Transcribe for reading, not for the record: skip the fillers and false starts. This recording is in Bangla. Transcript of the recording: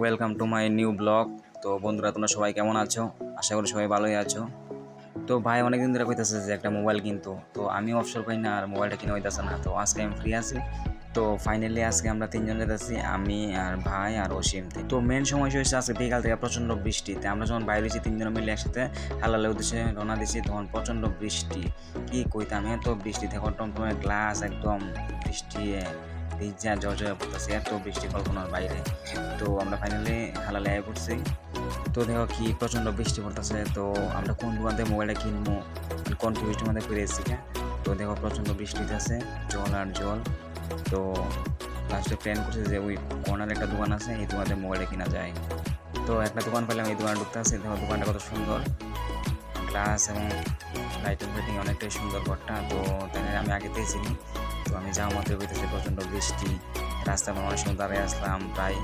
Welcome to my new blog. তো বন্ধুরা, তোমরা সবাই কেমন আছো? আশা করি সবাই ভালোই আছো। তো ভাই অনেকদিন ধরে কইতেছে যে একটা মোবাইল কিনতো, তো আমি অবসর পাই না আর মোবাইলটা কিনে হইতেছে না। তো আজকে আমি ফ্রি আছি। তো ফাইনালি আজকে আমরা তিনজন যেতেছি, আমি আর ভাই আর অসীম। তো মেন সমস্যা হচ্ছে আজকে বিকাল থেকে প্রচণ্ড বৃষ্টিতে আমরা যখন বাইরে হয়েছি তিনজন মিলে একসাথে হালালের উদ্দেশ্যে রওনা দিয়েছি, তখন প্রচণ্ড বৃষ্টি। কি কইতাম, এত বৃষ্টি থেকে টমটমের গ্লাস একদম বৃষ্টি ভিজা জর্জরে পড়তেছে, এত বৃষ্টি কল্পনার বাইরে। তো আমরা ফাইনালি হালালে আয় পড়ছি। তো দেখো কি প্রচণ্ড বৃষ্টি পড়তেছে। তো আমরা কোন দোকান থেকে মোবাইলটা কিনবো কনফিউজড মধ্যে পেরেছি। তো দেখো প্রচণ্ড বৃষ্টিতে আছে, জল আর জল। তো লাস্টে প্ল্যান করছে যে ওই কর্নারে একটা দোকান আছে, এই দোকানে মোবাইলটা কিনা যায়। তো একটা দোকান পেলাম, এই দোকানে ঢুকতে আছে। দেখো দোকানটা কত সুন্দর, গ্লাস এবং লাইটিং ফাইটিং অনেকটাই সুন্দর ঘরটা। তো তাই আমি আগে থেকে চিনি। তো আমি যাওয়া মাত্র হইতেছে প্রচণ্ড বৃষ্টি, রাস্তায় অনেক সময় দাঁড়িয়ে আসলাম প্রায়